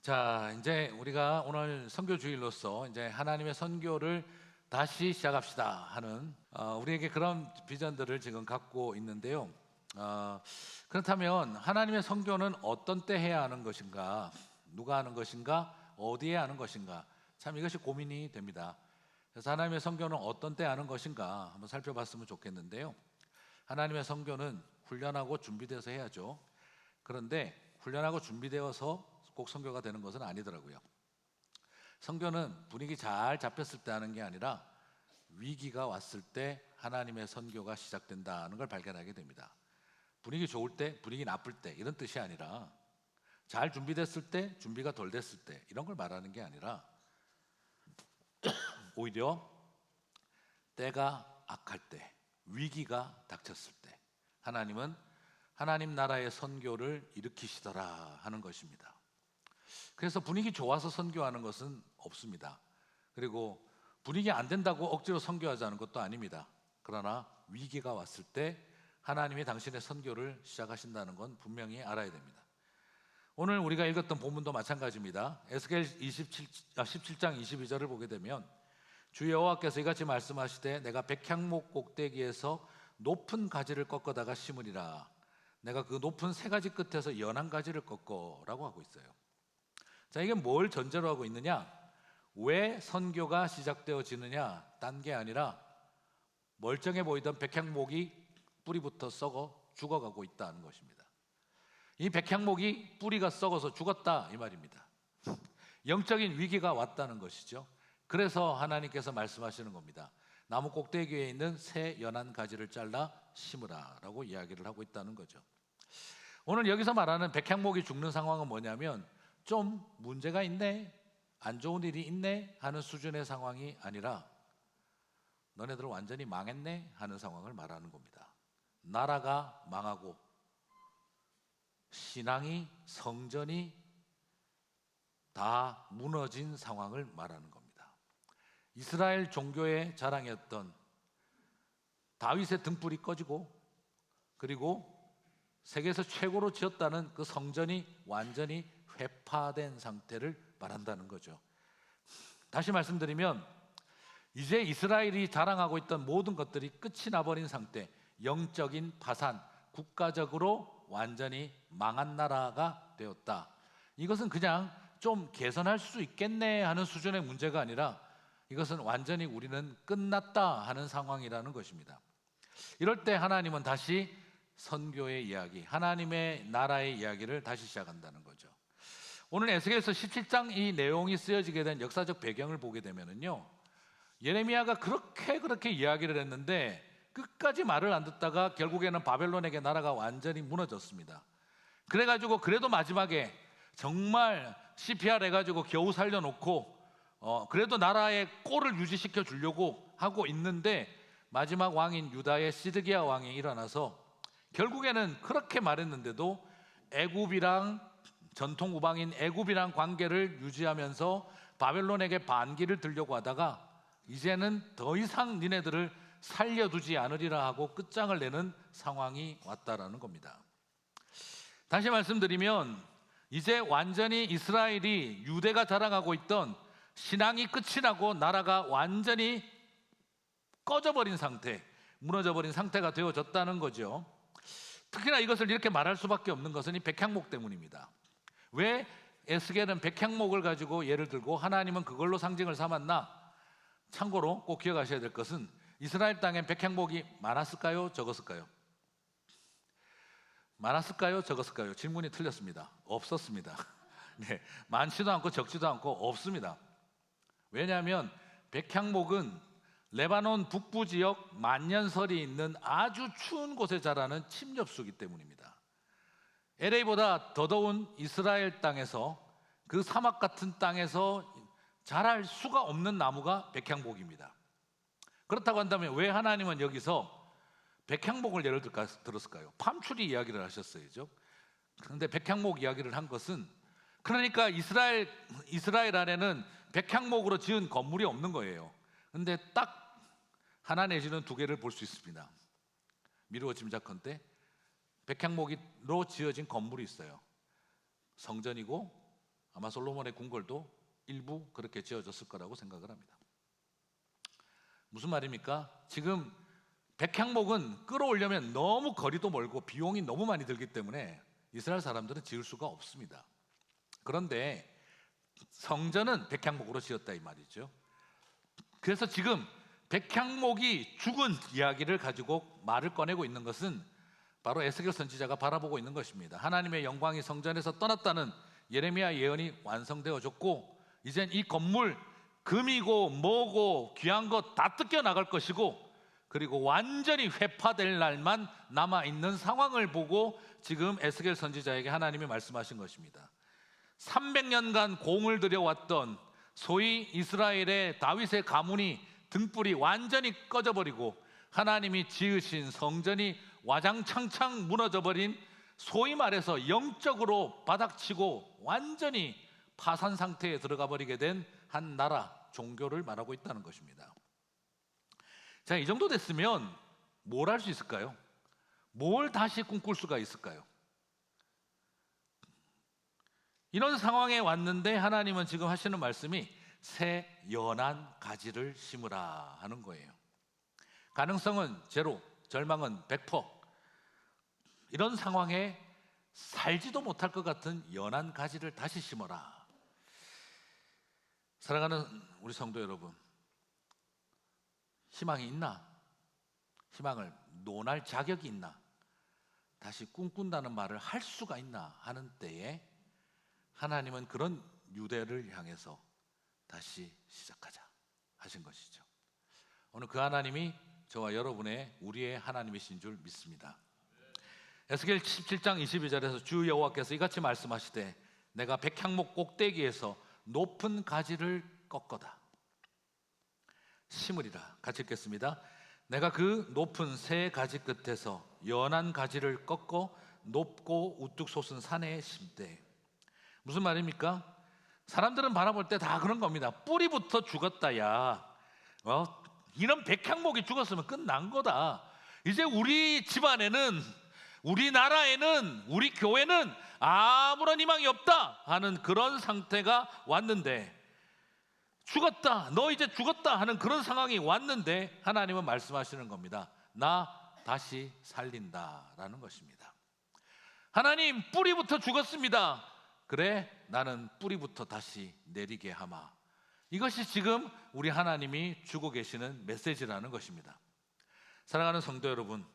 자, 이제 우리가 오늘 선교 주일로서 이제 하나님의 선교를 다시 시작합시다 하는 우리에게 그런 비전들을 지금 갖고 있는데요. 그렇다면 하나님의 선교는 어떤 때 해야 하는 것인가, 누가 하는 것인가, 어디에 하는 것인가, 참 이것이 고민이 됩니다. 그래서 하나님의 선교는 어떤 때 하는 것인가 한번 살펴봤으면 좋겠는데요. 하나님의 선교는 훈련하고 준비돼서 해야죠. 그런데 훈련하고 준비되어서 꼭 선교가 되는 것은 아니더라고요. 선교는 분위기 잘 잡혔을 때 하는 게 아니라 위기가 왔을 때 하나님의 선교가 시작된다는 걸 발견하게 됩니다. 분위기 좋을 때, 분위기 나쁠 때 이런 뜻이 아니라 잘 준비됐을 때, 준비가 덜 됐을 때 이런 걸 말하는 게 아니라 오히려 때가 악할 때, 위기가 닥쳤을 때 하나님은 하나님 나라의 선교를 일으키시더라 하는 것입니다. 그래서 분위기 좋아서 선교하는 것은 없습니다. 그리고 분위기 안 된다고 억지로 선교하자는 것도 아닙니다. 그러나 위기가 왔을 때 하나님이 당신의 선교를 시작하신다는 건 분명히 알아야 됩니다. 오늘 우리가 읽었던 본문도 마찬가지입니다. 에스겔 17장 22절을 보게 되면 주 여호와께서 이같이 말씀하시되 내가 백향목 꼭대기에서 높은 가지를 꺾어다가 심으리라. 내가 그 높은 세 가지 끝에서 연한 가지를 꺾어라고 하고 있어요. 자, 이게 뭘 전제로 하고 있느냐? 왜 선교가 시작되어지느냐? 딴 게 아니라 멀쩡해 보이던 백향목이 뿌리부터 썩어 죽어가고 있다는 것입니다. 이 백향목이 뿌리가 썩어서 죽었다 이 말입니다. 영적인 위기가 왔다는 것이죠. 그래서 하나님께서 말씀하시는 겁니다. 나무 꼭대기에 있는 새 연한 가지를 잘라 심으라 라고 이야기를 하고 있다는 거죠. 오늘 여기서 말하는 백향목이 죽는 상황은 뭐냐면 좀 문제가 있네, 안 좋은 일이 있네 하는 수준의 상황이 아니라 너네들 완전히 망했네 하는 상황을 말하는 겁니다. 나라가 망하고 신앙이, 성전이 다 무너진 상황을 말하는 겁니다. 이스라엘 종교의 자랑이었던 다윗의 등불이 꺼지고 그리고 세계에서 최고로 지었다는 그 성전이 완전히 회파된 상태를 말한다는 거죠. 다시 말씀드리면 이제 이스라엘이 자랑하고 있던 모든 것들이 끝이 나버린 상태, 영적인 파산, 국가적으로 완전히 망한 나라가 되었다. 이것은 그냥 좀 개선할 수 있겠네 하는 수준의 문제가 아니라 이것은 완전히 우리는 끝났다 하는 상황이라는 것입니다. 이럴 때 하나님은 다시 선교의 이야기, 하나님의 나라의 이야기를 다시 시작한다는 거죠. 오늘 에스겔서 17장 이 내용이 쓰여지게 된 역사적 배경을 보게 되면은요, 예레미야가 그렇게 이야기를 했는데 끝까지 말을 안 듣다가 결국에는 바벨론에게 나라가 완전히 무너졌습니다. 그래가지고 그래도 마지막에 정말 CPR 해가지고 겨우 살려놓고 그래도 나라의 꼴을 유지시켜 주려고 하고 있는데 마지막 왕인 유다의 시드기야 왕이 일어나서 결국에는 그렇게 말했는데도 애굽이랑 전통 우방인 애굽이랑 관계를 유지하면서 바벨론에게 반기를 들려고 하다가 이제는 더 이상 니네들을 살려두지 않으리라 하고 끝장을 내는 상황이 왔다라는 겁니다. 다시 말씀드리면 이제 완전히 이스라엘이 유대가 자랑하고 있던 신앙이 끝이 나고 나라가 완전히 꺼져버린 상태, 무너져버린 상태가 되어졌다는 거죠. 특히나 이것을 이렇게 말할 수밖에 없는 것은 이 백향목 때문입니다. 왜 에스겔은 백향목을 가지고 예를 들고 하나님은 그걸로 상징을 삼았나? 참고로 꼭 기억하셔야 될 것은 이스라엘 땅에 백향목이 많았을까요? 적었을까요? 많았을까요? 적었을까요? 질문이 틀렸습니다. 없었습니다. 네, 많지도 않고 적지도 않고 없습니다. 왜냐하면 백향목은 레바논 북부 지역 만년설이 있는 아주 추운 곳에 자라는 침엽수이기 때문입니다. LA보다 더 더운 이스라엘 땅에서 그 사막 같은 땅에서 자랄 수가 없는 나무가 백향목입니다. 그렇다고 한다면 왜 하나님은 여기서 백향목을 예를 들었을까요? 팜추리 이야기를 하셨어야죠. 그런데 백향목 이야기를 한 것은 그러니까 이스라엘 안에는 백향목으로 지은 건물이 없는 거예요. 그런데 딱 하나 내지는 두 개를 볼 수 있습니다. 미루어 짐작컨대 백향목으로 지어진 건물이 있어요. 성전이고 아마 솔로몬의 궁궐도 일부 그렇게 지어졌을 거라고 생각을 합니다. 무슨 말입니까? 지금 백향목은 끌어오려면 너무 거리도 멀고 비용이 너무 많이 들기 때문에 이스라엘 사람들은 지을 수가 없습니다. 그런데 성전은 백향목으로 지었다 이 말이죠. 그래서 지금 백향목이 죽은 이야기를 가지고 말을 꺼내고 있는 것은 바로 에스겔 선지자가 바라보고 있는 것입니다. 하나님의 영광이 성전에서 떠났다는 예레미야 예언이 완성되어졌고, 이젠 이 건물 금이고 뭐고 귀한 것 다 뜯겨 나갈 것이고, 그리고 완전히 회파될 날만 남아있는 상황을 보고 지금 에스겔 선지자에게 하나님이 말씀하신 것입니다. 300년간 공을 들여왔던 소위 이스라엘의 다윗의 가문이 등불이 완전히 꺼져버리고 하나님이 지으신 성전이 와장창창 무너져버린, 소위 말해서 영적으로 바닥치고 완전히 파산 상태에 들어가 버리게 된 한 나라 종교를 말하고 있다는 것입니다. 자, 이 정도 됐으면 뭘 할 수 있을까요? 뭘 다시 꿈꿀 수가 있을까요? 이런 상황에 왔는데 하나님은 지금 하시는 말씀이 새 연한 가지를 심으라 하는 거예요. 가능성은 제로, 절망은 100%. 이런 상황에 살지도 못할 것 같은 연한 가지를 다시 심어라. 사랑하는 우리 성도 여러분, 희망이 있나? 희망을 논할 자격이 있나? 다시 꿈꾼다는 말을 할 수가 있나 하는 때에 하나님은 그런 유대를 향해서 다시 시작하자 하신 것이죠. 오늘 그 하나님이 저와 여러분의 우리의 하나님이신 줄 믿습니다. 에스겔 17장 22절에서 주 여호와께서 이같이 말씀하시되 내가 백향목 꼭대기에서 높은 가지를 꺾어다 심으리라. 같이 읽겠습니다. 내가 그 높은 새 가지 끝에서 연한 가지를 꺾어 높고 우뚝 솟은 산에 심되. 무슨 말입니까? 사람들은 바라볼 때 다 그런 겁니다. 뿌리부터 죽었다 야. 이런 백향목이 죽었으면 끝난 거다. 이제 우리 집안에는, 우리나라에는, 우리 교회는 아무런 희망이 없다 하는 그런 상태가 왔는데, 죽었다, 너 이제 죽었다 하는 그런 상황이 왔는데 하나님은 말씀하시는 겁니다. 나 다시 살린다라는 것입니다. 하나님, 뿌리부터 죽었습니다. 그래, 나는 뿌리부터 다시 내리게 하마. 이것이 지금 우리 하나님이 주고 계시는 메시지라는 것입니다. 사랑하는 성도 여러분,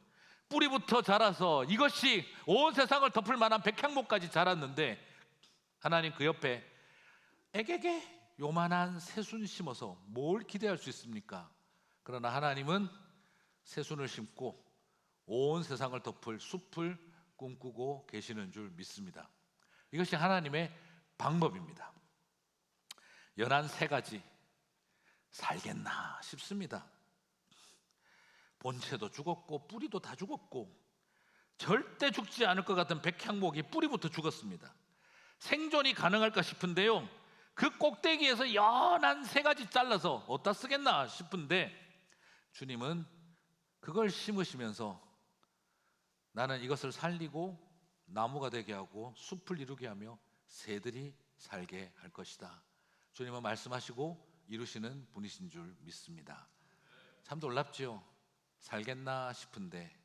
뿌리부터 자라서 이것이 온 세상을 덮을 만한 백향목까지 자랐는데 하나님 그 옆에 애게게 요만한 새순 심어서 뭘 기대할 수 있습니까? 그러나 하나님은 새순을 심고 온 세상을 덮을 숲을 꿈꾸고 계시는 줄 믿습니다. 이것이 하나님의 방법입니다. 연한 새 가지 살겠나 싶습니다. 본체도 죽었고 뿌리도 다 죽었고 절대 죽지 않을 것 같은 백향목이 뿌리부터 죽었습니다. 생존이 가능할까 싶은데요, 그 꼭대기에서 연한 새 가지 잘라서 어디다 쓰겠나 싶은데 주님은 그걸 심으시면서 나는 이것을 살리고 나무가 되게 하고 숲을 이루게 하며 새들이 살게 할 것이다. 주님은 말씀하시고 이루시는 분이신 줄 믿습니다. 참 놀랍죠? 살겠나 싶은데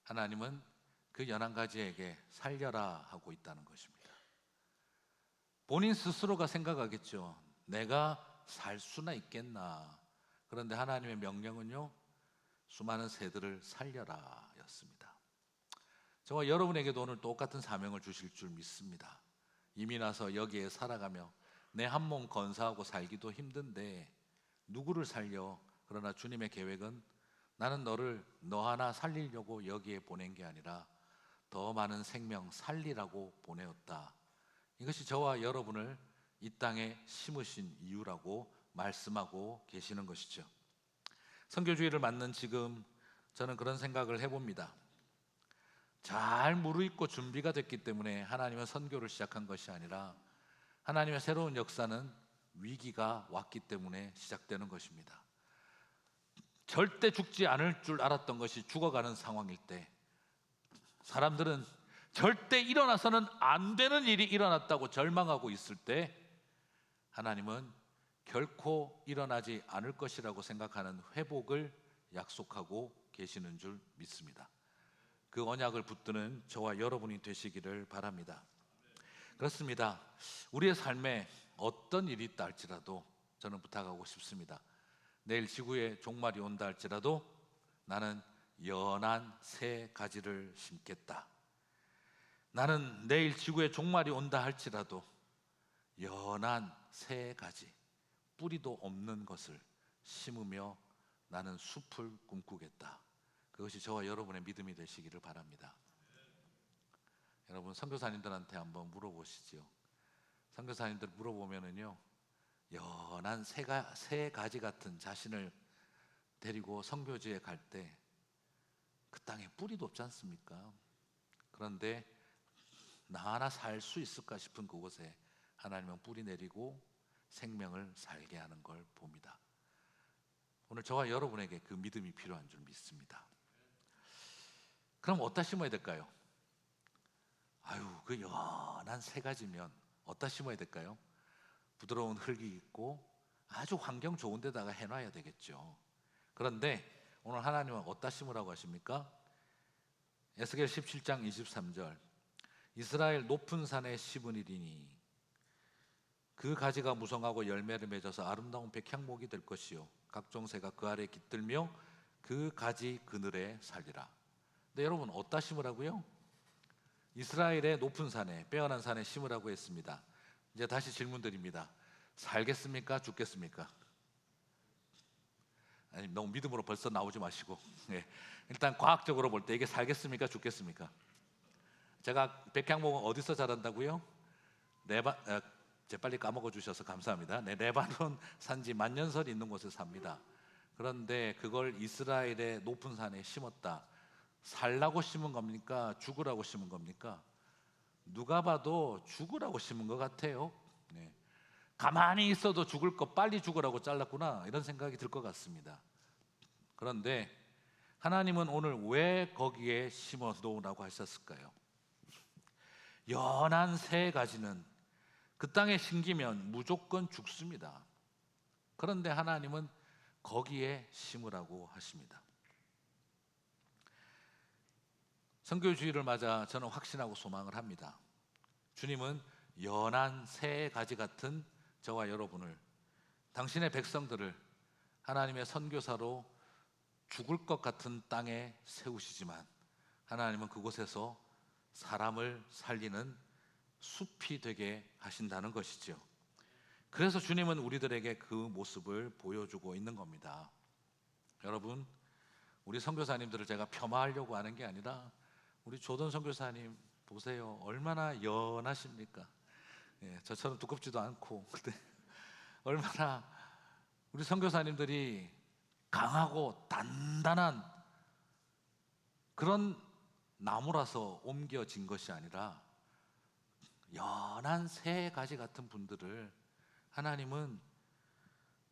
하나님은 그 연한 가지에게 살려라 하고 있다는 것입니다. 본인 스스로가 생각하겠죠. 내가 살 수나 있겠나. 그런데 하나님의 명령은요, 수많은 새들을 살려라 였습니다. 저와 여러분에게도 오늘 똑같은 사명을 주실 줄 믿습니다. 이미 나서 여기에 살아가며 내 한 몸 건사하고 살기도 힘든데 누구를 살려? 그러나 주님의 계획은 나는 너를 너 하나 살리려고 여기에 보낸 게 아니라 더 많은 생명 살리라고 보내었다. 이것이 저와 여러분을 이 땅에 심으신 이유라고 말씀하고 계시는 것이죠. 선교주의를 맞는 지금 저는 그런 생각을 해봅니다. 잘 무르익고 준비가 됐기 때문에 하나님은 선교를 시작한 것이 아니라 하나님의 새로운 역사는 위기가 왔기 때문에 시작되는 것입니다. 절대 죽지 않을 줄 알았던 것이 죽어가는 상황일 때 사람들은 절대 일어나서는 안 되는 일이 일어났다고 절망하고 있을 때 하나님은 결코 일어나지 않을 것이라고 생각하는 회복을 약속하고 계시는 줄 믿습니다. 그 언약을 붙드는 저와 여러분이 되시기를 바랍니다. 그렇습니다. 우리의 삶에 어떤 일이 있다 할지라도 저는 부탁하고 싶습니다. 내일 지구에 종말이 온다 할지라도 나는 연한 새 가지를 심겠다. 나는 내일 지구에 종말이 온다 할지라도 연한 새 가지, 뿌리도 없는 것을 심으며 나는 숲을 꿈꾸겠다. 그것이 저와 여러분의 믿음이 되시기를 바랍니다. 여러분, 선교사님들한테 한번 물어보시죠. 선교사님들 물어보면은요, 연한 새 가지 같은 자신을 데리고 선교지에 갈 때 그 땅에 뿌리도 없지 않습니까? 그런데 나 하나 살 수 있을까 싶은 그곳에 하나님은 뿌리 내리고 생명을 살게 하는 걸 봅니다. 오늘 저와 여러분에게 그 믿음이 필요한 줄 믿습니다. 그럼 어디다 심어야 될까요? 그 연한 새 가지면 어디다 심어야 될까요? 부드러운 흙이 있고 아주 환경 좋은 데다가 해놔야 되겠죠. 그런데 오늘 하나님은 어디다 심으라고 하십니까? 에스겔 17장 23절, 이스라엘 높은 산에 심으리니 그 가지가 무성하고 열매를 맺어서 아름다운 백향목이 될 것이요 각종 새가 그 아래 깃들며 그 가지 그늘에 살리라. 근데 여러분, 어디다 심으라고요? 이스라엘의 높은 산에, 빼어난 산에 심으라고 했습니다. 이제 다시 질문드립니다. 살겠습니까? 죽겠습니까? 아니, 너무 믿음으로 벌써 나오지 마시고 일단 과학적으로 볼 때 이게 살겠습니까? 죽겠습니까? 제가 백향목은 어디서 자란다고요? 빨리 까먹어 주셔서 감사합니다. 레바논 산지 만년설이 있는 곳에 삽니다. 그런데 그걸 이스라엘의 높은 산에 심었다. 살라고 심은 겁니까? 죽으라고 심은 겁니까? 누가 봐도 죽으라고 심은 것 같아요. 가만히 있어도 죽을 거 빨리 죽으라고 잘랐구나, 이런 생각이 들 것 같습니다. 그런데 하나님은 오늘 왜 거기에 심어 놓으라고 하셨을까요? 연한 새 가지는 그 땅에 심기면 무조건 죽습니다. 그런데 하나님은 거기에 심으라고 하십니다. 선교주의를 맞아 저는 확신하고 소망을 합니다. 주님은 연한 새 가지 같은 저와 여러분을, 당신의 백성들을 하나님의 선교사로 죽을 것 같은 땅에 세우시지만 하나님은 그곳에서 사람을 살리는 숲이 되게 하신다는 것이죠. 그래서 주님은 우리들에게 그 모습을 보여주고 있는 겁니다. 여러분, 우리 선교사님들을 제가 폄하하려고 하는 게 아니라 우리 조던 선교사님 보세요. 얼마나 연하십니까? 저처럼 두껍지도 않고 근데 얼마나 우리 선교사님들이 강하고 단단한 그런 나무라서 옮겨진 것이 아니라 연한 새 가지 같은 분들을 하나님은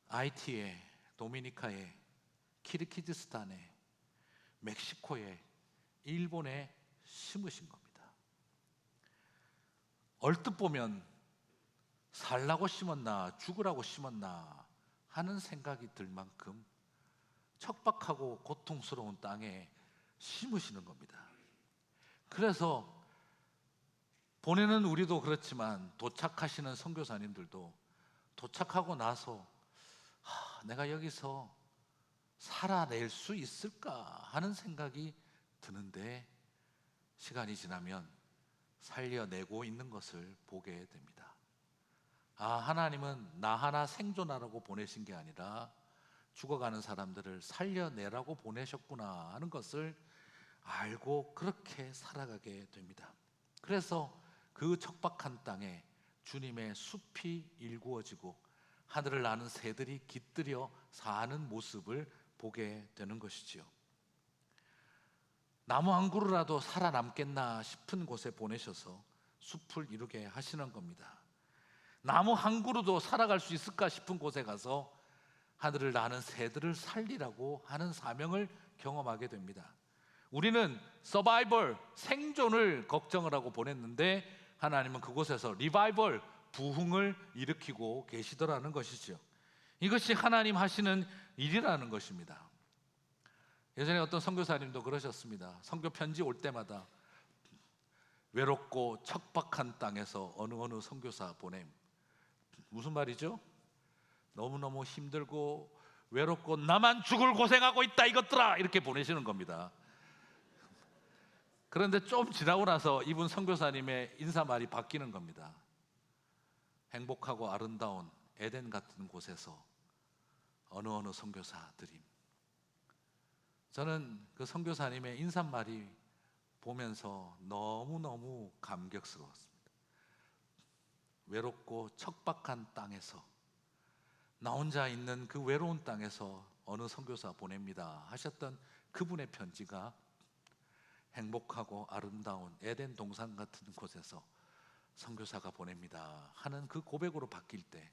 아이티에, 도미니카에, 키르기즈스탄에, 멕시코에, 일본에 심으신 겁니다. 얼뜻 보면 살라고 심었나 죽으라고 심었나 하는 생각이 들 만큼 척박하고 고통스러운 땅에 심으시는 겁니다. 그래서 보내는 우리도 그렇지만 도착하시는 선교사님들도 도착하고 나서 내가 여기서 살아낼 수 있을까 하는 생각이 드는데 시간이 지나면 살려내고 있는 것을 보게 됩니다. 하나님은 나 하나 생존하라고 보내신 게 아니라 죽어가는 사람들을 살려내라고 보내셨구나 하는 것을 알고 그렇게 살아가게 됩니다. 그래서 그 척박한 땅에 주님의 숲이 일구어지고 하늘을 나는 새들이 깃들여 사는 모습을 보게 되는 것이지요. 나무 한 그루라도 살아남겠나 싶은 곳에 보내셔서 숲을 이루게 하시는 겁니다. 나무 한 그루도 살아갈 수 있을까 싶은 곳에 가서 하늘을 나는 새들을 살리라고 하는 사명을 경험하게 됩니다. 우리는 서바이벌, 생존을 걱정을 하고 보냈는데 하나님은 그곳에서 리바이벌, 부흥을 일으키고 계시더라는 것이죠. 이것이 하나님 하시는 일이라는 것입니다. 예전에 어떤 선교사님도 그러셨습니다. 선교 편지 올 때마다 외롭고 척박한 땅에서 어느 선교사 보냄. 무슨 말이죠? 너무너무 힘들고 외롭고 나만 죽을 고생하고 있다 이것들아, 이렇게 보내시는 겁니다. 그런데 좀 지나고 나서 이분 선교사님의 인사말이 바뀌는 겁니다. 행복하고 아름다운 에덴 같은 곳에서 어느 선교사들임. 저는 그 선교사님의 인사말이 보면서 너무너무 감격스러웠습니다. 외롭고 척박한 땅에서, 나 혼자 있는 그 외로운 땅에서 어느 선교사 보냅니다 하셨던 그분의 편지가 행복하고 아름다운 에덴 동산 같은 곳에서 선교사가 보냅니다 하는 그 고백으로 바뀔 때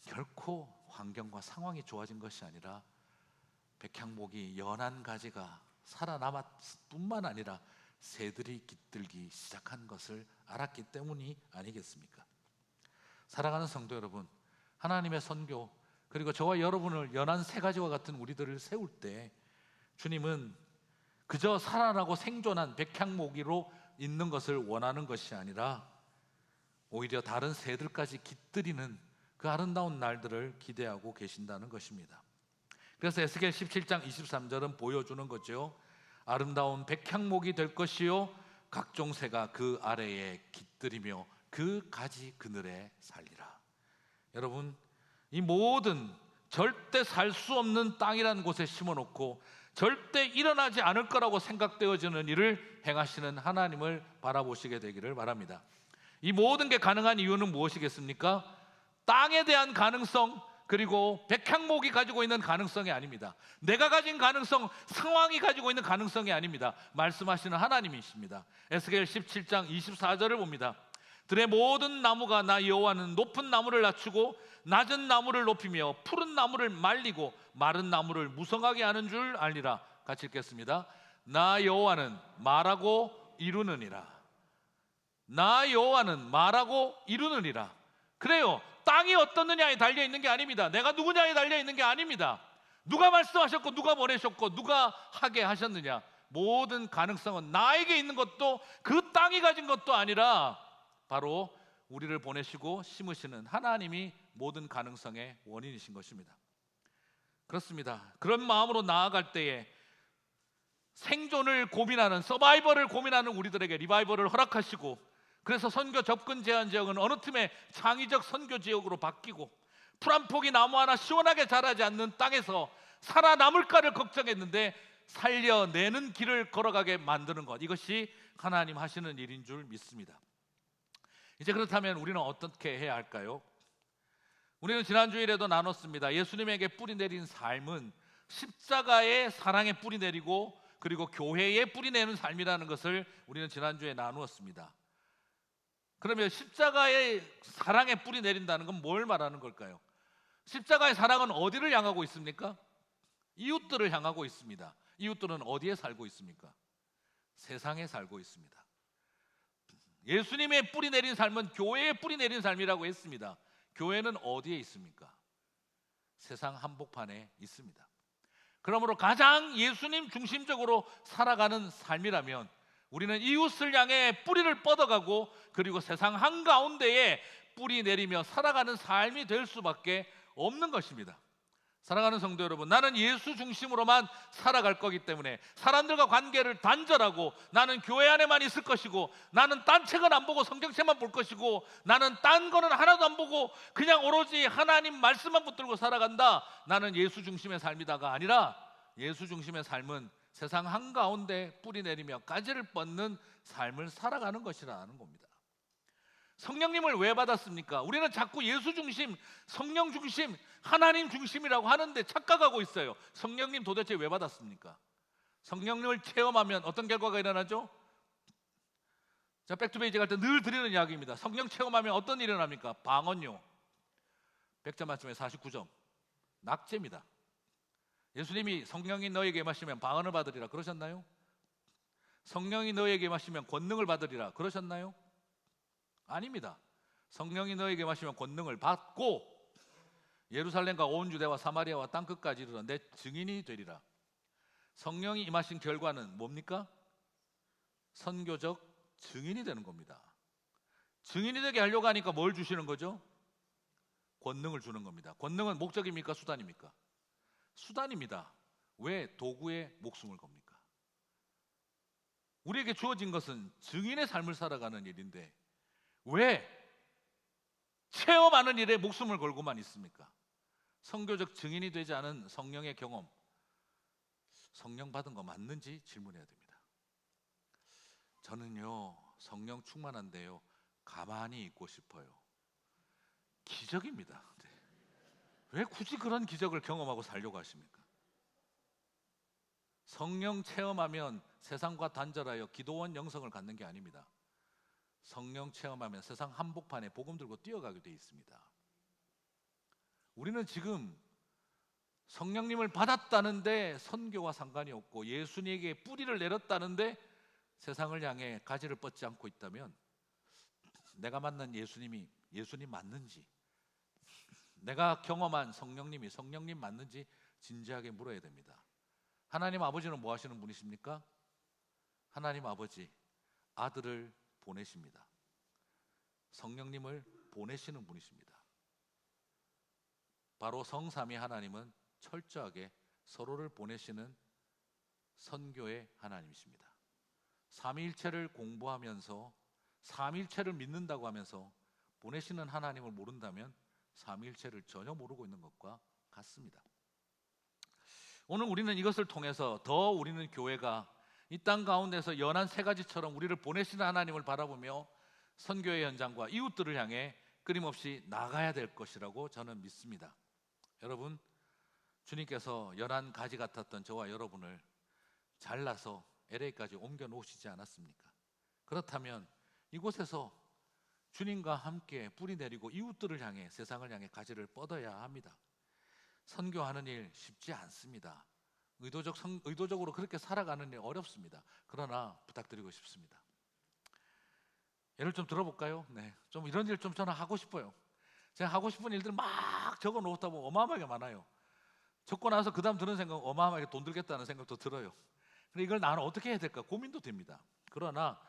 결코 환경과 상황이 좋아진 것이 아니라 백향목이 연한 가지가 살아남았 뿐만 아니라 새들이 깃들기 시작한 것을 알았기 때문이 아니겠습니까? 사랑하는 성도 여러분, 하나님의 선교, 그리고 저와 여러분을 연한 새 가지와 같은 우리들을 세울 때 주님은 그저 살아나고 생존한 백향목이로 있는 것을 원하는 것이 아니라 오히려 다른 새들까지 깃들이는 그 아름다운 날들을 기대하고 계신다는 것입니다. 그래서 에스겔 17장 23절은 보여주는 거죠. 아름다운 백향목이 될 것이요 각종 새가 그 아래에 깃들이며 그 가지 그늘에 살리라. 여러분, 이 모든 절대 살 수 없는 땅이라는 곳에 심어놓고 절대 일어나지 않을 거라고 생각되어지는 일을 행하시는 하나님을 바라보시게 되기를 바랍니다. 이 모든 게 가능한 이유는 무엇이겠습니까? 땅에 대한 가능성, 그리고 백향목이 가지고 있는 가능성이 아닙니다. 내가 가진 가능성, 상황이 가지고 있는 가능성이 아닙니다. 말씀하시는 하나님이십니다. 에스겔 17장 24절을 봅니다. 들의 모든 나무가 나 여호와는 높은 나무를 낮추고 낮은 나무를 높이며 푸른 나무를 말리고 마른 나무를 무성하게 하는 줄 알리라. 같이 읽겠습니다. 나 여호와는 말하고 이루느니라. 나 여호와는 말하고 이루느니라. 그래요, 땅이 어떻느냐에 달려있는 게 아닙니다. 내가 누구냐에 달려있는 게 아닙니다. 누가 말씀하셨고 누가 보내셨고 누가 하게 하셨느냐, 모든 가능성은 나에게 있는 것도 그 땅이 가진 것도 아니라 바로 우리를 보내시고 심으시는 하나님이 모든 가능성의 원인이신 것입니다. 그렇습니다. 그런 마음으로 나아갈 때에 생존을 고민하는, 서바이벌을 고민하는 우리들에게 리바이벌을 허락하시고, 그래서 선교 접근 제한 지역은 어느 틈에 창의적 선교 지역으로 바뀌고, 풀 한 폭이 나무 하나 시원하게 자라지 않는 땅에서 살아남을까를 걱정했는데 살려내는 길을 걸어가게 만드는 것, 이것이 하나님 하시는 일인 줄 믿습니다. 이제 그렇다면 우리는 어떻게 해야 할까요? 우리는 지난 주일에도 나눴습니다. 예수님에게 뿌리 내린 삶은 십자가의 사랑에 뿌리 내리고 그리고 교회에 뿌리 내는 삶이라는 것을 우리는 지난주에 나누었습니다. 그러면 십자가의 사랑에 뿌리 내린다는 건 뭘 말하는 걸까요? 십자가의 사랑은 어디를 향하고 있습니까? 이웃들을 향하고 있습니다. 이웃들은 어디에 살고 있습니까? 세상에 살고 있습니다. 예수님의 뿌리 내린 삶은 교회에 뿌리 내린 삶이라고 했습니다. 교회는 어디에 있습니까? 세상 한복판에 있습니다. 그러므로 가장 예수님 중심적으로 살아가는 삶이라면 우리는 이웃을 향해 뿌리를 뻗어가고 그리고 세상 한가운데에 뿌리 내리며 살아가는 삶이 될 수밖에 없는 것입니다. 사랑하는 성도 여러분, 나는 예수 중심으로만 살아갈 거기 때문에 사람들과 관계를 단절하고 나는 교회 안에만 있을 것이고 나는 딴 책은 안 보고 성경책만 볼 것이고 나는 딴 거는 하나도 안 보고 그냥 오로지 하나님 말씀만 붙들고 살아간다, 나는 예수 중심의 삶이다가 아니라 예수 중심의 삶은 세상 한가운데 뿌리 내리며 가지를 뻗는 삶을 살아가는 것이라는 겁니다. 성령님을 왜 받았습니까? 우리는 자꾸 예수 중심, 성령 중심, 하나님 중심이라고 하는데 착각하고 있어요. 성령님 도대체 왜 받았습니까? 성령님을 체험하면 어떤 결과가 일어나죠? 자, 백투베이지 갈 때 늘 드리는 이야기입니다. 성령 체험하면 어떤 일이 일어납니까? 방언요. 100점 만점에 49점. 낙제입니다. 예수님이 성령이 너에게 임하시면 방언을 받으리라 그러셨나요? 성령이 너에게 임하시면 권능을 받으리라 그러셨나요? 아닙니다. 성령이 너에게 임하시면 권능을 받고 예루살렘과 온 유대와 사마리아와 땅끝까지 이르러 내 증인이 되리라. 성령이 임하신 결과는 뭡니까? 선교적 증인이 되는 겁니다. 증인이 되게 하려고 하니까 뭘 주시는 거죠? 권능을 주는 겁니다. 권능은 목적입니까? 수단입니까? 수단입니다. 왜 도구에 목숨을 겁니까? 우리에게 주어진 것은 증인의 삶을 살아가는 일인데 왜 체험하는 일에 목숨을 걸고만 있습니까? 선교적 증인이 되지 않은 성령의 경험, 성령 받은 거 맞는지 질문해야 됩니다. 저는요, 성령 충만한데요, 가만히 있고 싶어요. 기적입니다. 네. 왜 굳이 그런 기적을 경험하고 살려고 하십니까? 성령 체험하면 세상과 단절하여 기도원 영성을 갖는 게 아닙니다. 성령 체험하면 세상 한복판에 복음 들고 뛰어가게 돼 있습니다. 우리는 지금 성령님을 받았다는데 선교와 상관이 없고 예수님에게 뿌리를 내렸다는데 세상을 향해 가지를 뻗지 않고 있다면 내가 만난 예수님 맞는지, 내가 경험한 성령님이 성령님 맞는지 진지하게 물어야 됩니다. 하나님 아버지는 뭐 하시는 분이십니까? 하나님 아버지 아들을 보내십니다. 성령님을 보내시는 분이십니다. 바로 성삼위 하나님은 철저하게 서로를 보내시는 선교의 하나님이십니다. 삼위일체를 공부하면서 삼위일체를 믿는다고 하면서 보내시는 하나님을 모른다면 삼위일체를 전혀 모르고 있는 것과 같습니다. 오늘 우리는 이것을 통해서 더 우리는 교회가 이 땅 가운데서 연한 세 가지처럼 우리를 보내시는 하나님을 바라보며 선교의 현장과 이웃들을 향해 끊임없이 나가야 될 것이라고 저는 믿습니다. 여러분, 주님께서 연한 가지 같았던 저와 여러분을 잘라서 LA까지 옮겨 놓으시지 않았습니까? 그렇다면 이곳에서 주님과 함께 뿌리 내리고 이웃들을 향해 세상을 향해 가지를 뻗어야 합니다. 선교하는 일 쉽지 않습니다. 의도적으로 그렇게 살아가는 일 어렵습니다. 그러나 부탁드리고 싶습니다. 예를 좀 들어볼까요? 네, 좀 이런 일 좀 저는 하고 싶어요. 제가 하고 싶은 일들 막 적어 놓다 보면 어마어마하게 많아요. 적고 나서 그 다음 드는 생각 어마어마하게 돈 들겠다는 생각도 들어요. 근데 이걸 나는 어떻게 해야 될까 고민도 됩니다. 그러나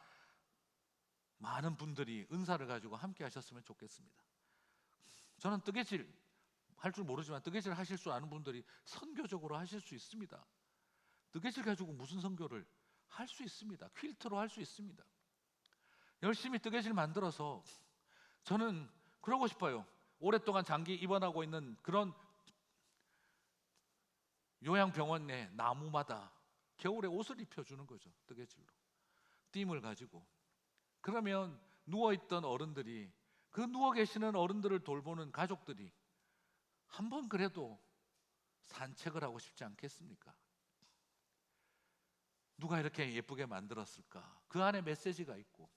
많은 분들이 은사를 가지고 함께 하셨으면 좋겠습니다. 저는 뜨개질 할 줄 모르지만 뜨개질 하실 줄 아는 분들이 선교적으로 하실 수 있습니다. 뜨개질 가지고 무슨 선교를 할 수 있습니다. 퀼트로 할 수 있습니다. 열심히 뜨개질 만들어서 저는 그러고 싶어요. 오랫동안 장기 입원하고 있는 그런 요양병원의 나무마다 겨울에 옷을 입혀주는 거죠. 뜨개질로 띠을 가지고. 그러면 누워있던 어른들이, 그 누워 계시는 어른들을 돌보는 가족들이 한 번 그래도 산책을 하고 싶지 않겠습니까? 누가 이렇게 예쁘게 만들었을까? 그 안에 메시지가 있고,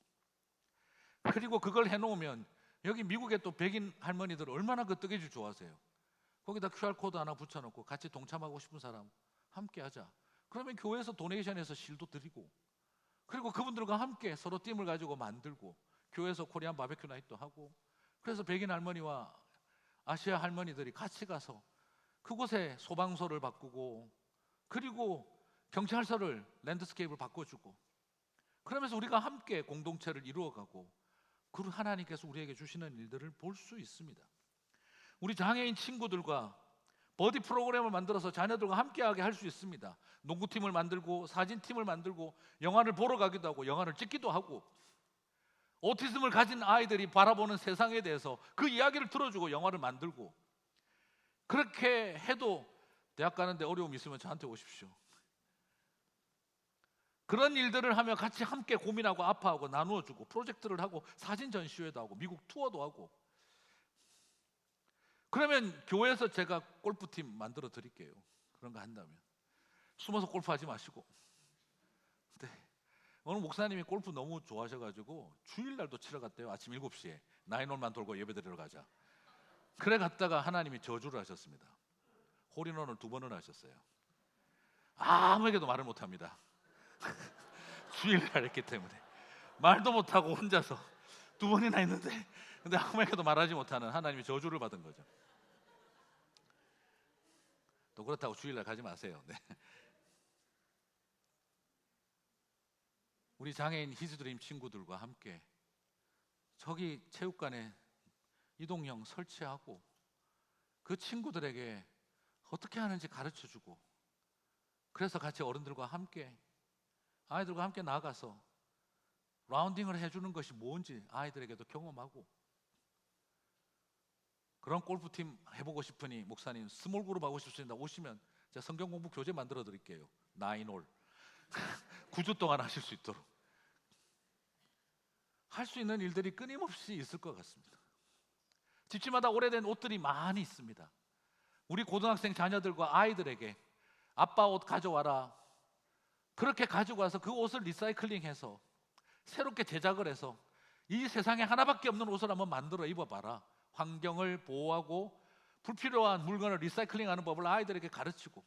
그리고 그걸 해놓으면 여기 미국에 또 백인 할머니들 얼마나 그 뜨개질 좋아하세요. 거기다 QR코드 하나 붙여놓고 같이 동참하고 싶은 사람 함께 하자. 그러면 교회에서 도네이션해서 실도 드리고, 그리고 그분들과 함께 서로 띠을 가지고 만들고, 교회에서 코리안 바베큐 나잇도 하고, 그래서 백인 할머니와 아시아 할머니들이 같이 가서 그곳에 소방서를 바꾸고, 그리고 경찰서를 랜드스케이프를 바꿔주고, 그러면서 우리가 함께 공동체를 이루어가고, 그 하나님께서 우리에게 주시는 일들을 볼 수 있습니다. 우리 장애인 친구들과 버디 프로그램을 만들어서 자녀들과 함께하게 할 수 있습니다. 농구팀을 만들고 사진팀을 만들고 영화를 보러 가기도 하고 영화를 찍기도 하고, 오티즘을 가진 아이들이 바라보는 세상에 대해서 그 이야기를 들어주고 영화를 만들고, 그렇게 해도 대학 가는데 어려움 있으면 저한테 오십시오. 그런 일들을 하며 같이 함께 고민하고 아파하고 나누어주고 프로젝트를 하고 사진 전시회도 하고 미국 투어도 하고, 그러면 교회에서 제가 골프팀 만들어 드릴게요. 그런 거 한다면 숨어서 골프하지 마시고. 네. 오늘 목사님이 골프 너무 좋아하셔가지고 주일날도 치러 갔대요. 아침 7시에 나인홀만 돌고 예배 드리러 가자. 그래 갔다가 하나님이 저주를 하셨습니다. 홀인원을 2번을 하셨어요. 아무에게도 말을 못합니다. 주일날 했기 때문에 말도 못하고 혼자서 2번이나 했는데, 근데 아무에게도 말하지 못하는 하나님의 저주를 받은 거죠. 또 그렇다고 주일날 가지 마세요. 네. 우리 장애인 히즈드림 친구들과 함께 저기 체육관에 이동형 설치하고 그 친구들에게 어떻게 하는지 가르쳐주고, 그래서 같이 어른들과 함께, 아이들과 함께 나가서 라운딩을 해주는 것이 뭔지 아이들에게도 경험하고, 그런 골프팀 해보고 싶으니 목사님 스몰 그룹 하고 싶습니다. 오시면 제가 성경 공부 교재 만들어 드릴게요. 9홀 9주 동안 하실 수 있도록. 할 수 있는 일들이 끊임없이 있을 것 같습니다. 집집마다 오래된 옷들이 많이 있습니다. 우리 고등학생 자녀들과 아이들에게 아빠 옷 가져와라, 그렇게 가지고 와서 그 옷을 리사이클링해서 새롭게 제작을 해서 이 세상에 하나밖에 없는 옷을 한번 만들어 입어봐라. 환경을 보호하고 불필요한 물건을 리사이클링하는 법을 아이들에게 가르치고,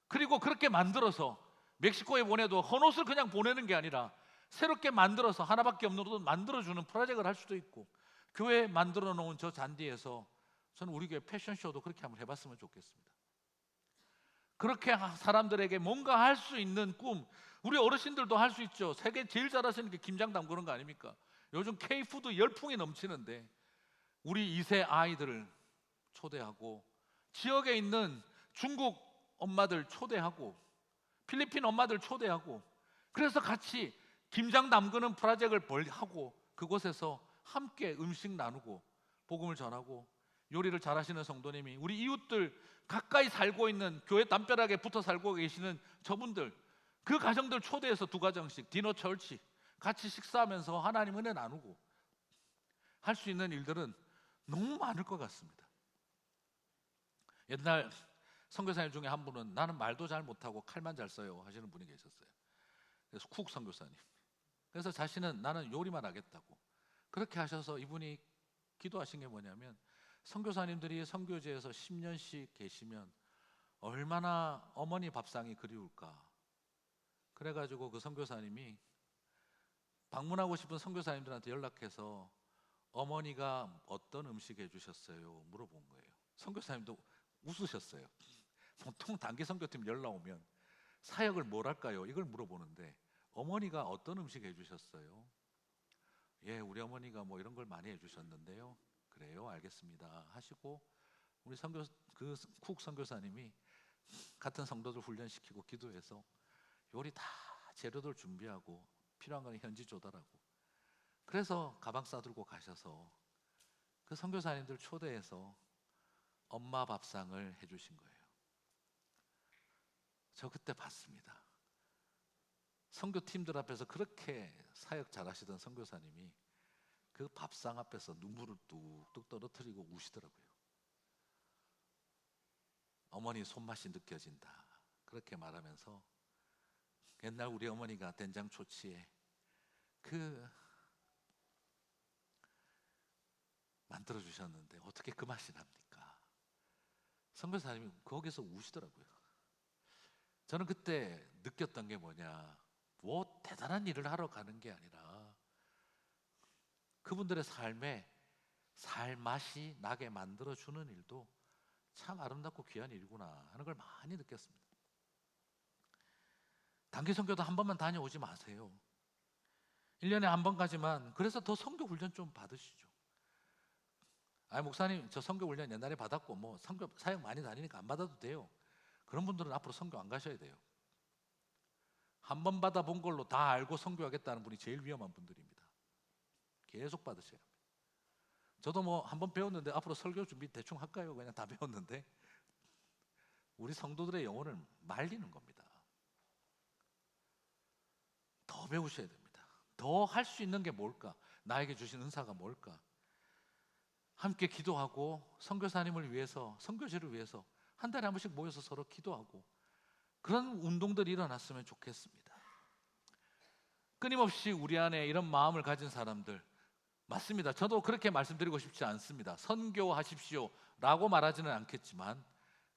그리고 그렇게 만들어서 멕시코에 보내도 헌 옷을 그냥 보내는 게 아니라 새롭게 만들어서 하나밖에 없는 옷을 만들어주는 프로젝트를 할 수도 있고, 교회에 만들어 놓은 저 잔디에서 저는 우리 교회 패션쇼도 그렇게 한번 해봤으면 좋겠습니다. 그렇게 사람들에게 뭔가 할 수 있는 꿈, 우리 어르신들도 할 수 있죠. 세계 제일 잘하시는 게 김장 담그는 거 아닙니까? 요즘 K푸드 열풍이 넘치는데 우리 2세 아이들을 초대하고, 지역에 있는 중국 엄마들 초대하고, 필리핀 엄마들 초대하고, 그래서 같이 김장 담그는 프로젝트를 하고 그곳에서 함께 음식 나누고 복음을 전하고, 요리를 잘하시는 성도님이 우리 이웃들 가까이 살고 있는 교회 담벼락에 붙어 살고 계시는 저분들, 그 가정들 초대해서 2가정씩 디너 철치 같이 식사하면서 하나님 은혜 나누고, 할 수 있는 일들은 너무 많을 것 같습니다. 옛날 선교사님 중에 한 분은 나는 말도 잘 못하고 칼만 잘 써요 하시는 분이 계셨어요. 그래서 쿡 선교사님. 그래서 자신은 나는 요리만 하겠다고 그렇게 하셔서 이분이 기도하신 게 뭐냐면, 선교사님들이 선교지에서 10년씩 계시면 얼마나 어머니 밥상이 그리울까. 그래가지고 그 선교사님이 방문하고 싶은 선교사님들한테 연락해서 어머니가 어떤 음식 해주셨어요 물어본 거예요. 선교사님도 웃으셨어요. 보통 단기 선교팀 연락 오면 사역을 뭘 할까요? 이걸 물어보는데 어머니가 어떤 음식 해주셨어요? 예, 우리 어머니가 뭐 이런 걸 많이 해주셨는데요. 그래요, 알겠습니다 하시고, 우리 쿡 선교사님이 같은 성도들 훈련시키고 기도해서 요리 다 재료들 준비하고 필요한 건 현지 조달하고, 그래서 가방 싸들고 가셔서 그 선교사님들 초대해서 엄마 밥상을 해주신 거예요. 저 그때 봤습니다. 선교팀들 앞에서 그렇게 사역 잘하시던 선교사님이 그 밥상 앞에서 눈물을 뚝뚝 떨어뜨리고 우시더라고요. 어머니 손맛이 느껴진다 그렇게 말하면서, 옛날 우리 어머니가 된장초치에 그 만들어 주셨는데 어떻게 그 맛이 납니까? 선교사님이 거기서 우시더라고요. 저는 그때 느꼈던 게 뭐냐, 뭐 대단한 일을 하러 가는 게 아니라 그분들의 삶에 살 맛이 나게 만들어주는 일도 참 아름답고 귀한 일이구나 하는 걸 많이 느꼈습니다. 단기 선교도 한 번만 다녀오지 마세요. 1년에 한 번 가지만, 그래서 더 선교 훈련 좀 받으시죠. 목사님 저 선교 훈련 옛날에 받았고 뭐 선교 사역 많이 다니니까 안 받아도 돼요. 그런 분들은 앞으로 선교 안 가셔야 돼요. 한 번 받아본 걸로 다 알고 선교하겠다는 분이 제일 위험한 분들입니다. 계속 받으셔야 합니다. 저도 뭐 한 번 배웠는데 앞으로 설교 준비 대충 할까요? 그냥 다 배웠는데 우리 성도들의 영혼을 말리는 겁니다. 더 배우셔야 됩니다. 더 할 수 있는 게 뭘까? 나에게 주신 은사가 뭘까? 함께 기도하고 선교사님을 위해서, 선교지를 위해서 한 달에 한 번씩 모여서 서로 기도하고, 그런 운동들이 일어났으면 좋겠습니다. 끊임없이 우리 안에 이런 마음을 가진 사람들, 맞습니다. 저도 그렇게 말씀드리고 싶지 않습니다. 선교하십시오 라고 말하지는 않겠지만,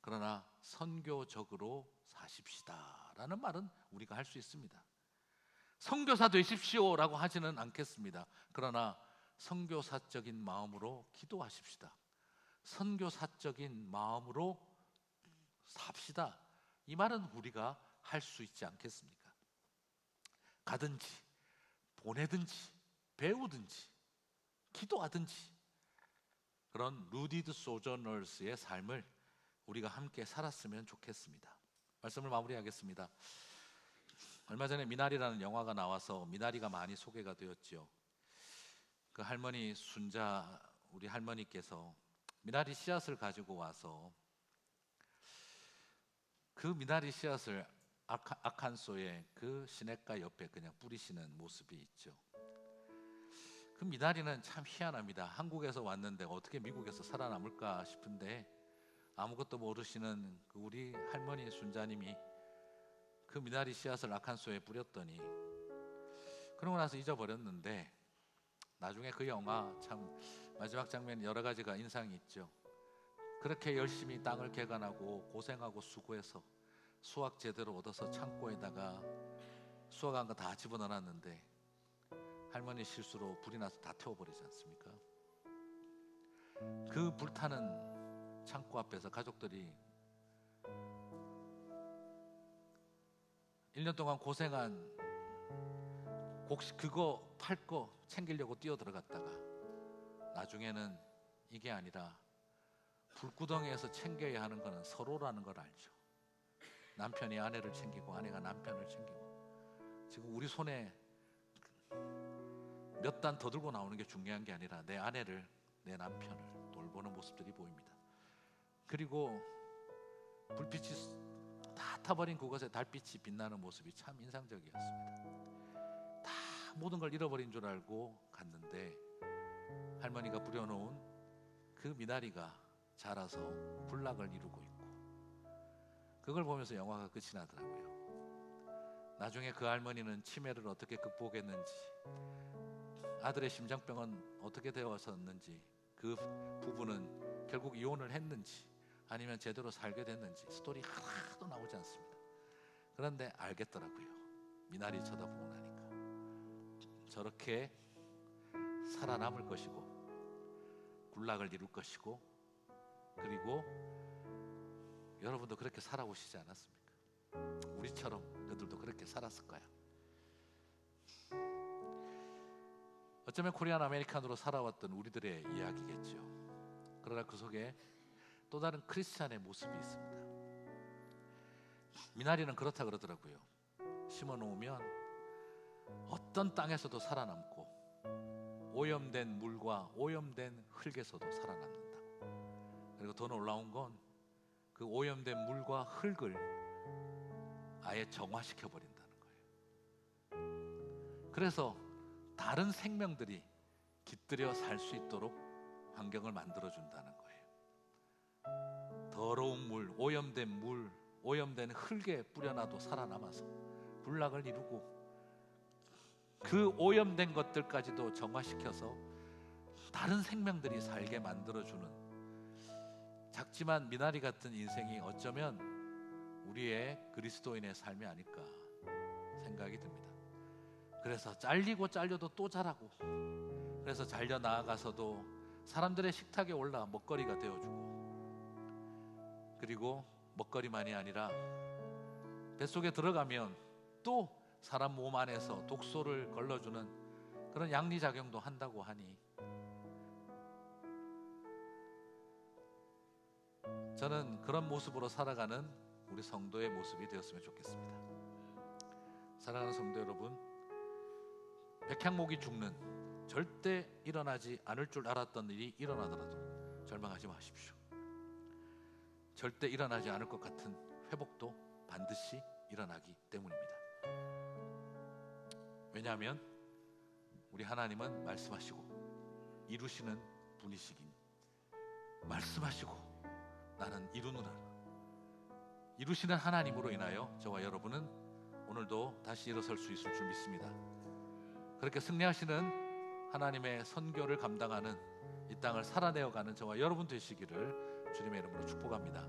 그러나 선교적으로 사십시다 라는 말은 우리가 할 수 있습니다. 선교사 되십시오라고 하지는 않겠습니다. 그러나 선교사적인 마음으로 기도하십시다. 선교사적인 마음으로 삽시다. 이 말은 우리가 할 수 있지 않겠습니까? 가든지 보내든지 배우든지 기도하든지 그런 루디드 소저너스의 삶을 우리가 함께 살았으면 좋겠습니다. 말씀을 마무리하겠습니다. 얼마 전에 미나리라는 영화가 나와서 미나리가 많이 소개가 되었죠. 그 할머니 순자 우리 할머니께서 미나리 씨앗을 가지고 와서 그 미나리 씨앗을 아칸소의 그 시냇가 옆에 그냥 뿌리시는 모습이 있죠. 그 미나리는 참 희한합니다. 한국에서 왔는데 어떻게 미국에서 살아남을까 싶은데 아무것도 모르시는 그 우리 할머니 순자님이 그 미나리 씨앗을 아칸소에 뿌렸더니 그러고 나서 잊어버렸는데 나중에 그 영화 참 마지막 장면 여러 가지가 인상이 있죠. 그렇게 열심히 땅을 개간하고 고생하고 수고해서 수확 제대로 얻어서 창고에다가 수확한 거 다 집어넣어놨는데 할머니 실수로 불이 나서 다 태워버리지 않습니까? 그 불타는 창고 앞에서 가족들이 1년 동안 고생한 그거 팔 거 챙기려고 뛰어들어갔다가 나중에는 이게 아니라 불구덩이에서 챙겨야 하는 거는 서로라는 걸 알죠. 남편이 아내를 챙기고 아내가 남편을 챙기고 지금 우리 손에 몇 단 더 들고 나오는 게 중요한 게 아니라 내 아내를 내 남편을 돌보는 모습들이 보입니다. 그리고 불빛이 다 타버린 그곳에 달빛이 빛나는 모습이 참 인상적이었습니다. 다 모든 걸 잃어버린 줄 알고 갔는데 할머니가 뿌려놓은 그 미나리가 자라서 군락을 이루고 있고 그걸 보면서 영화가 끝이 나더라고요. 나중에 그 할머니는 치매를 어떻게 극복했는지 아들의 심장병은 어떻게 되었었는지 그 부부는 결국 이혼을 했는지 아니면 제대로 살게 됐는지 스토리 하나도 나오지 않습니다. 그런데 알겠더라고요. 미나리 쳐다보고 나니까 저렇게 살아남을 것이고 군락을 이룰 것이고 그리고 여러분도 그렇게 살아오시지 않았습니까? 우리처럼 그들도 그렇게 살았을 거야. 어쩌면 코리안 아메리칸으로 살아왔던 우리들의 이야기겠죠. 그러나 그 속에 또 다른 크리스찬의 모습이 있습니다. 미나리는 그렇다 그러더라고요. 심어 놓으면 어떤 땅에서도 살아남고 오염된 물과 오염된 흙에서도 살아남는다. 그리고 더 놀라운 건 그 오염된 물과 흙을 아예 정화시켜 버린다는 거예요. 그래서 다른 생명들이 깃들여 살 수 있도록 환경을 만들어 준다는 거예요. 더러운 물, 오염된 흙에 뿌려놔도 살아남아서 군락을 이루고 그 오염된 것들까지도 정화시켜서 다른 생명들이 살게 만들어주는 작지만 미나리 같은 인생이 어쩌면 우리의 그리스도인의 삶이 아닐까 생각이 듭니다. 그래서 잘리고 잘려도 또 자라고 그래서 잘려 나아가서도 사람들의 식탁에 올라 먹거리가 되어주고 그리고 먹거리만이 아니라 뱃속에 들어가면 또 사람 몸 안에서 독소를 걸러주는 그런 양리작용도 한다고 하니 저는 그런 모습으로 살아가는 우리 성도의 모습이 되었으면 좋겠습니다. 사랑하는 성도 여러분, 백향목이 죽는 절대 일어나지 않을 줄 알았던 일이 일어나더라도 절망하지 마십시오. 절대 일어나지 않을 것 같은 회복도 반드시 일어나기 때문입니다. 왜냐하면 우리 하나님은 말씀하시고 이루시는 분이시긴 말씀하시고 나는 이루노라. 이루시는 하나님으로 인하여 저와 여러분은 오늘도 다시 일어설 수 있을 줄 믿습니다. 그렇게 승리하시는 하나님의 선교를 감당하는 이 땅을 살아내어가는 저와 여러분 되시기를 주님의 이름으로 축복합니다.